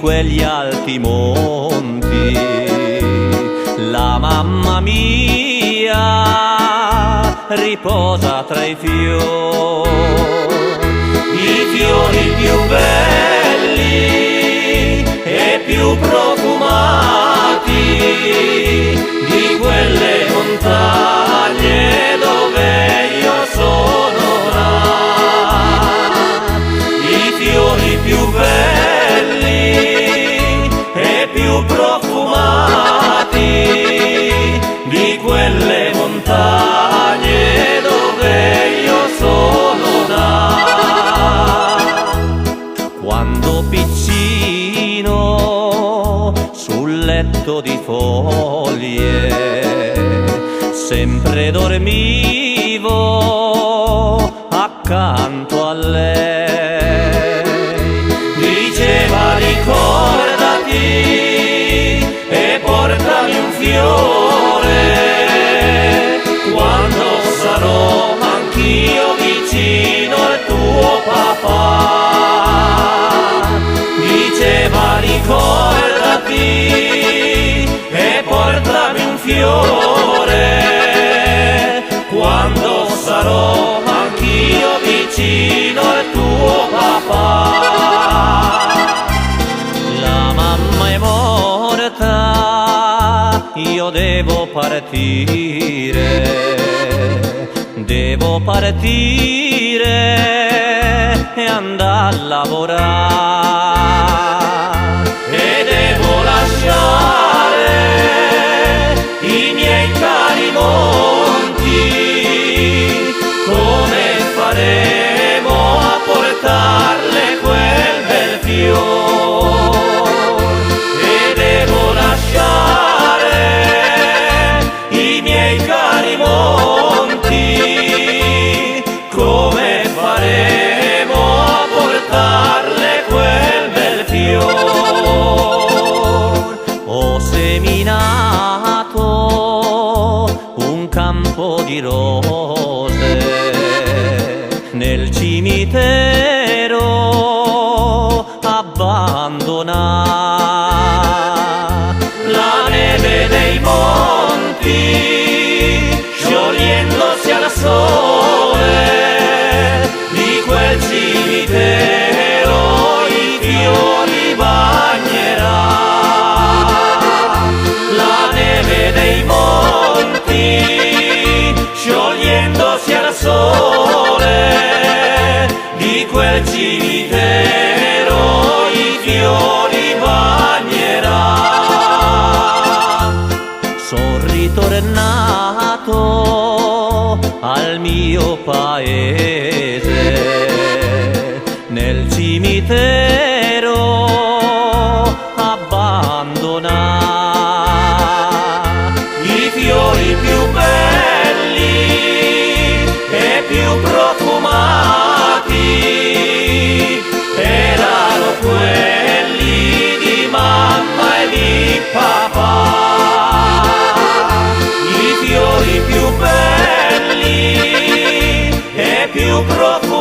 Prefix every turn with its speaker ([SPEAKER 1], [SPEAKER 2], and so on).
[SPEAKER 1] quegli alti monti. La mamma mia riposa tra i fiori più belli e più profumati di quelle montagne dove io sono nato. I fiori più belli e più profumati di quelle montagne dove io sono nato. Quando piccino sul letto di foglie sempre dormivo accanto a lei. Diceva ricordati e portami un fiore quando sarò anch'io vicino al tuo papà. Diceva ricordati e portami un fiore quando sarò anch'io vicino al tuo papà. La mamma è morta, io devo partire e andare a lavorare. E devo lasciare i miei cari monti, come faremo a portarle quel bel fiore? E devo lasciare i miei cari monti, come faremo a portarle quel bel fiore? Ho seminato un campo di rose nel cimitero abbandonato. La neve dei monti sciogliendosi al sole di quel cimitero i fiori bagnerà. La neve dei monti sciogliendosi al sole di quel cimitero i fiori bagnerà. Son ritornato al mio paese nel cimitero abbandonato. I fiori più belli e più profumati erano quelli di mamma e di papà. I fiori più belli e più profondi